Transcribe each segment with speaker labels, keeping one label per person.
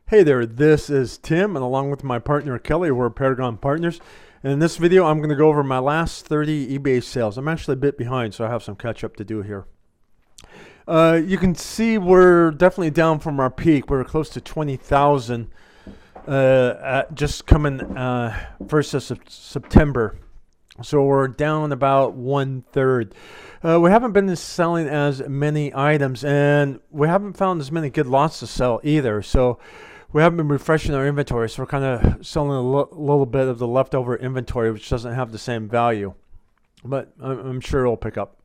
Speaker 1: Hey there, this is Tim, and along with my partner Kelly, we're Paragon Partners. And in this video, I'm going to go over my last 30 eBay sales. I'm actually a bit behind, so I have some catch up to do here. You can see we're definitely down from our peak. We're close to 20,000 just coming 1st of September. So we're down about 1/3. We haven't been selling as many items, and we haven't found as many good lots to sell either. So we haven't been refreshing our inventory, so we're kind of selling a little bit of the leftover inventory, which doesn't have the same value. But I'm sure it'll pick up.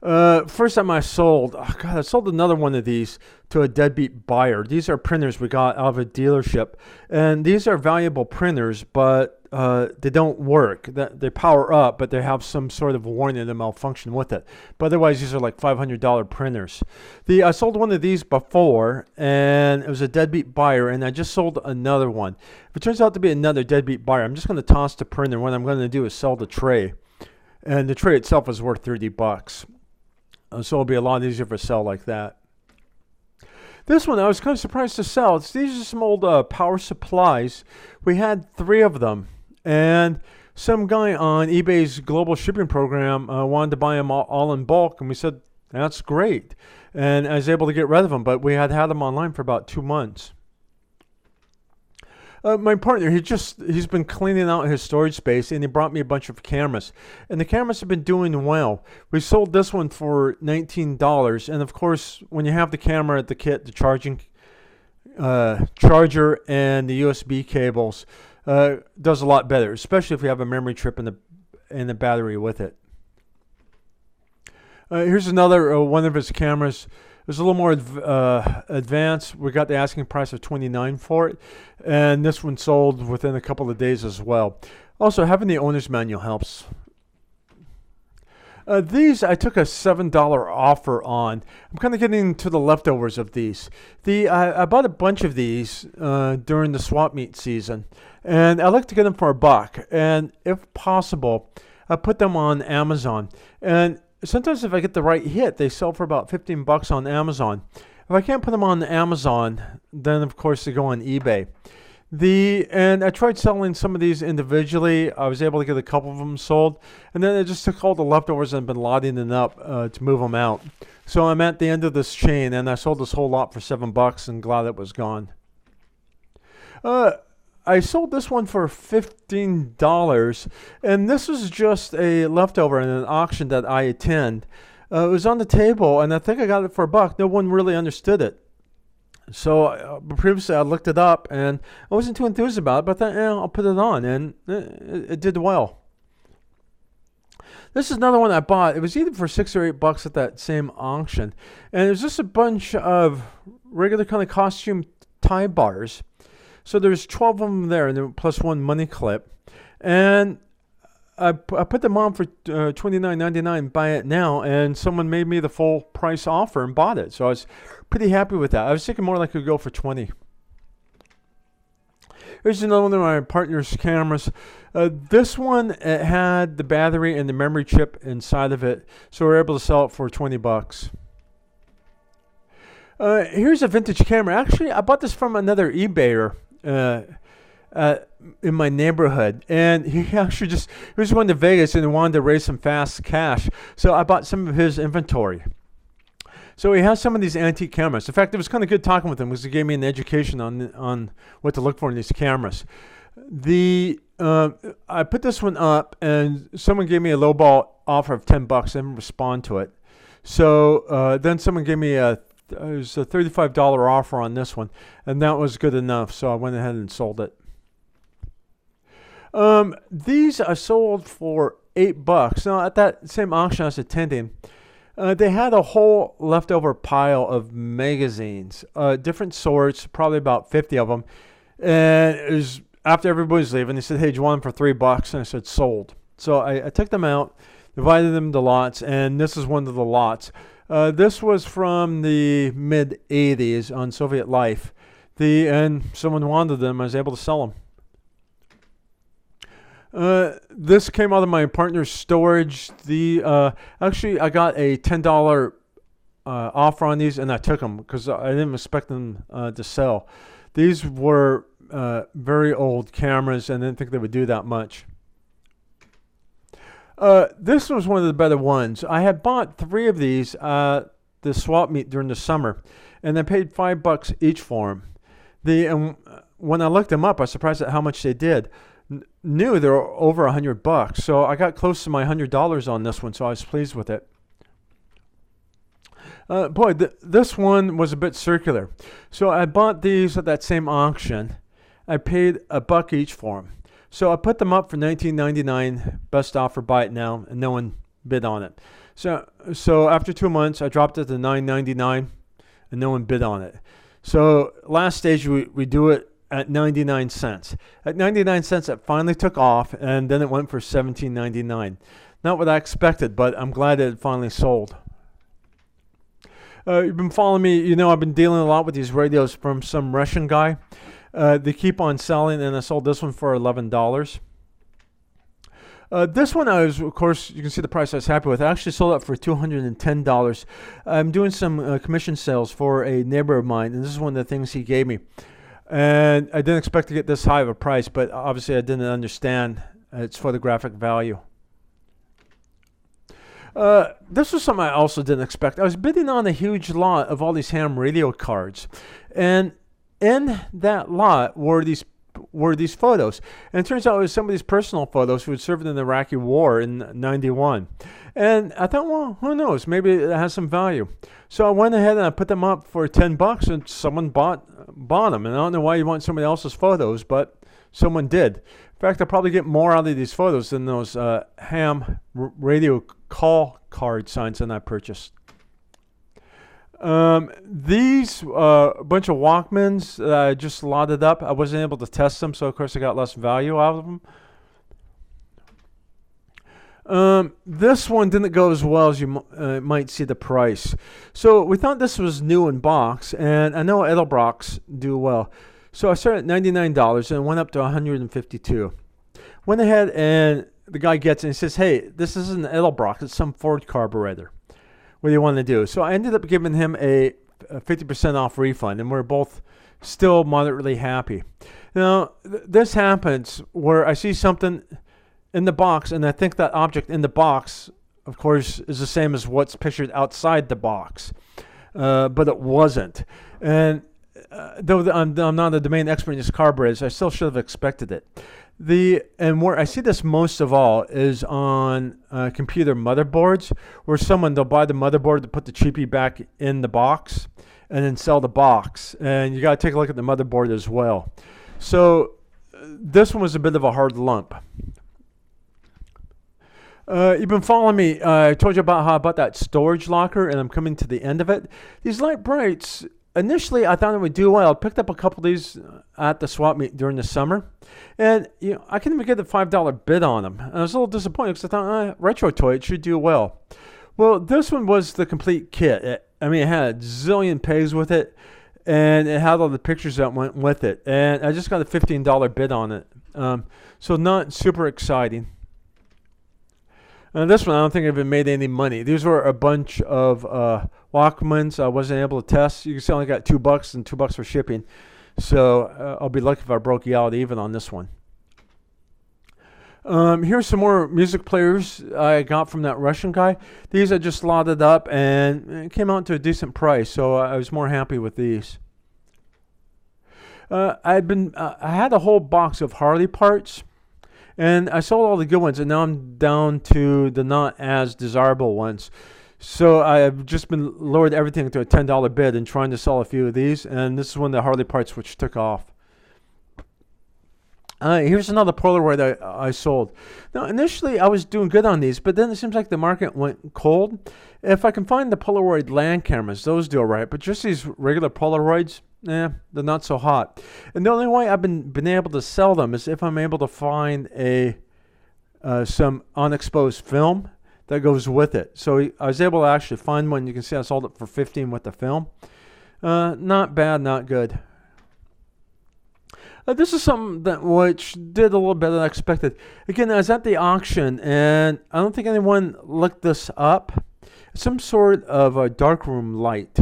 Speaker 1: First time I sold, I sold another one of these to a deadbeat buyer. These are printers we got out of a dealership, and these are valuable printers, but they don't work. They power up, but they have some sort of warning of malfunction with it. But otherwise, these are like $500 printers. I sold one of these before, and it was a deadbeat buyer, and I just sold another one. If it turns out to be another deadbeat buyer, I'm just going to toss the printer. What I'm going to do is sell the tray, and the tray itself is worth $30. So it'll be a lot easier for a sell like that. This one I was kind of surprised to sell. These are some old power supplies. We had 3 of them, and some guy on eBay's global shipping program wanted to buy them all in bulk, and we said, that's great. And I was able to get rid of them, but we had them online for about 2 months. My partner, he's been cleaning out his storage space, and he brought me a bunch of cameras. And the cameras have been doing well. We sold this one for $19, and of course, when you have the camera, the kit, the charging charger, and the USB cables, does a lot better, especially if you have a memory chip and the battery with it. Here's another one of his cameras. It was a little more advanced. We got the asking price of $29 for it, and this one sold within a couple of days as well. Also, having the owner's manual helps. These I took a $7 offer on. I'm kind of getting to the leftovers of these. I bought a bunch of these during the swap meet season, and I like to get them for $1. And if possible, I put them on Amazon. And sometimes if I get the right hit, they sell for about $15 on Amazon. If I can't put them on Amazon, then of course they go on eBay. And I tried selling some of these individually. I was able to get a couple of them sold, and then I just took all the leftovers and been lotting them up to move them out. So I'm at the end of this chain, and I sold this whole lot for $7 and glad it was gone. I sold this one for $15, and this was just a leftover in an auction that I attend. It was on the table, and I think I got it for $1. No one really understood it. So previously I looked it up, and I wasn't too enthused about it, but I thought, I'll put it on, and it did well. This is another one I bought. It was either for $6 or $8 at that same auction, and it was just a bunch of regular kind of costume tie bars. So there's 12 of them there, and then plus one money clip. And I put them on for $29.99, buy it now, and someone made me the full price offer and bought it. So I was pretty happy with that. I was thinking more like it could go for $20. Here's another one of my partner's cameras. This one, it had the battery and the memory chip inside of it, so we were able to sell it for $20. Here's a vintage camera. Actually, I bought this from another eBayer in my neighborhood, and he was going to Vegas and he wanted to raise some fast cash, so I bought some of his inventory. So he has some of these antique cameras. In fact, it was kind of good talking with him because he gave me an education on what to look for in these cameras. I put this one up, and someone gave me a lowball offer of $10. I didn't respond to it. So then someone gave me it was a $35 offer on this one, and that was good enough, so I went ahead and sold it. These I sold for $8. Now, at that same auction I was attending, they had a whole leftover pile of magazines, different sorts, probably about 50 of them, and it was after everybody was leaving. They said, hey, do you want them for $3? And I said, sold. So I took them out, divided them into lots, and this is one of the lots. This was from the mid-'80s on Soviet Life. And someone wanted them. I was able to sell them. This came out of my partner's storage. Actually, I got a $10 offer on these, and I took them because I didn't expect them to sell. These were very old cameras, and I didn't think they would do that much. This was one of the better ones. I had bought 3 of these the swap meet during the summer, and I paid $5 each for them. When I looked them up, I was surprised at how much they did. Knew they were over $100, so I got close to my $100 on this one, so I was pleased with it. This one was a bit circular. So I bought these at that same auction. I paid $1 each for them. So I put them up for $19.99, best offer, buy it now, and no one bid on it. So after 2 months, I dropped it to $9.99, and no one bid on it. So last stage, we do it at 99 cents. At 99 cents, it finally took off, and then it went for $17.99. Not what I expected, but I'm glad it finally sold. You've been following me. You know I've been dealing a lot with these radios from some Russian guy. They keep on selling, and I sold this one for $11. This one, of course, you can see the price I was happy with. I actually sold it for $210. I'm doing some commission sales for a neighbor of mine, and this is one of the things he gave me. And I didn't expect to get this high of a price, but obviously I didn't understand its photographic value. This was something I also didn't expect. I was bidding on a huge lot of all these ham radio cards, and in that lot were these photos. And it turns out it was some of these personal photos who had served in the Iraqi War in '91. And I thought, well, who knows? Maybe it has some value. So I went ahead and I put them up for $10, and someone bought them. And I don't know why you want somebody else's photos, but someone did. In fact, I'll probably get more out of these photos than those ham radio call card signs that I purchased. These bunch of Walkmans that I just lotted up, I wasn't able to test them, so of course I got less value out of them. This one didn't go as well as you might see the price. So we thought this was new in box, and I know Edelbrocks do well. So I started at $99 and went up to $152. Went ahead and the guy gets it and he says, hey, this isn't an Edelbrock, it's some Ford carburetor. What do you want to do? So I ended up giving him a 50% off refund, and we're both still moderately happy. Now, this happens where I see something in the box, and I think that object in the box, of course, is the same as what's pictured outside the box. But it wasn't. And though I'm not a domain expert in these carburetors, I still should have expected it. And where I see this most of all is on computer motherboards, where they'll buy the motherboard to put the cheapie back in the box and then sell the box. And you got to take a look at the motherboard as well. So this one was a bit of a hard lump. You've been following me. I told you about how I bought that storage locker, and I'm coming to the end of it. These light brights, initially I thought it would do well. I picked up a couple of these at the swap meet during the summer, and I couldn't even get the $5 bid on them. And I was a little disappointed because I thought, retro toy, it should do well. Well, this one was the complete kit. It had a zillion pegs with it, and it had all the pictures that went with it. And I just got a $15 bid on it. So not super exciting. This one, I don't think I even made any money. These were a bunch of Walkmans I wasn't able to test. You can see I only got $2 and $2 for shipping. So I'll be lucky if I broke you out even on this one. Here's some more music players I got from that Russian guy. These I just lotted up, and it came out to a decent price, so I was more happy with these. I had a whole box of Harley parts, and I sold all the good ones, and now I'm down to the not as desirable ones. So I've just been lowered everything to a $10 bid and trying to sell a few of these, and this is one of the Harley parts which took off. Here's another Polaroid I sold. Now, initially I was doing good on these, but then it seems like the market went cold. If I can find the Polaroid land cameras, those do all right, but just these regular Polaroids, they're not so hot. And the only way I've been able to sell them is if I'm able to find some unexposed film that goes with it. So I was able to actually find one. You can see I sold it for $15 with the film. Not bad, not good. This is something which did a little better than I expected. Again, I was at the auction, and I don't think anyone looked this up. some sort of a darkroom light.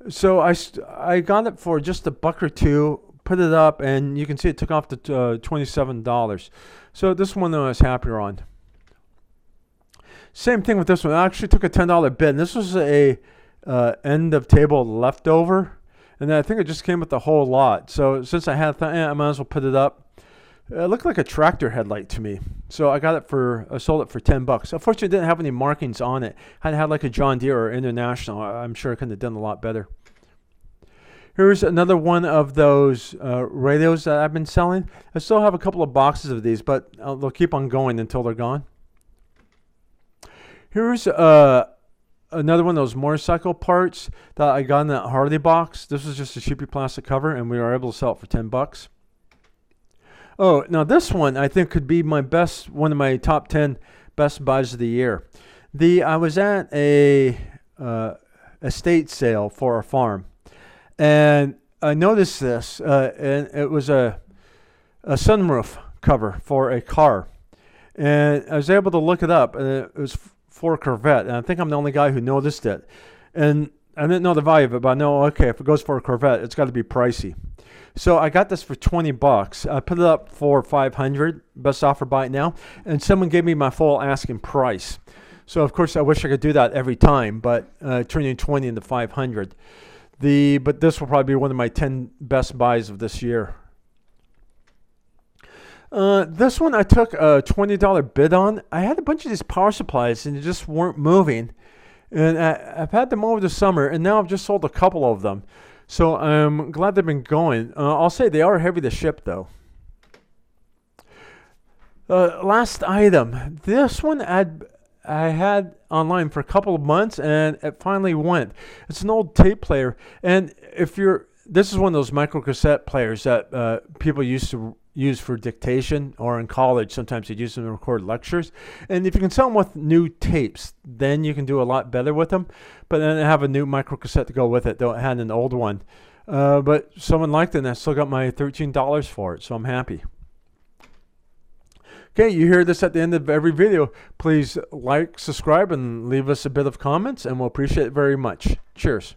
Speaker 1: So I got it for just $1 or $2, put it up, and you can see it took off to $27. So this one I was happier on. Same thing with this one. I actually took a $10 bid, and this was a end of table leftover, and I think it just came with the whole lot. So since I had I might as well put it up. It looked like a tractor headlight to me, so I sold it for $10. Unfortunately, it didn't have any markings on it. Had it had like a John Deere or International, I'm sure I could have done a lot better. Here's another one of those radios that I've been selling. I still have a couple of boxes of these, but they'll keep on going until they're gone. Here's another one of those motorcycle parts that I got in that Harley box. This was just a cheapy plastic cover, and we were able to sell it for $10. Oh, now this one I think could be one of my top 10 best buys of the year. I was at a estate sale for a farm, and I noticed this, and it was a sunroof cover for a car, and I was able to look it up, and it was for a Corvette, and I think I'm the only guy who noticed it, and I didn't know the value of it, but I know, okay, if it goes for a Corvette, it's got to be pricey. So I got this for $20. I put it up for $500, best offer buy it now, and someone gave me my full asking price. So of course I wish I could do that every time, but turning 20 into $500. But this will probably be one of my 10 best buys of this year. This one I took a $20 bid on. I had a bunch of these power supplies and they just weren't moving, and I've had them over the summer, and now I've just sold a couple of them. So I'm glad they've been going. I'll say they are heavy to ship, though. Last item. This one I had online for a couple of months, and it finally went. It's an old tape player, and this is one of those microcassette players that people used to use for dictation, or in college sometimes you'd use them to record lectures. And if you can sell them with new tapes, then you can do a lot better with them. But then I have a new microcassette to go with it, though I had an old one. But someone liked it, and I still got my $13 for it, so I'm happy. Okay, you hear this at the end of every video. Please like, subscribe, and leave us a bit of comments, and we'll appreciate it very much. Cheers.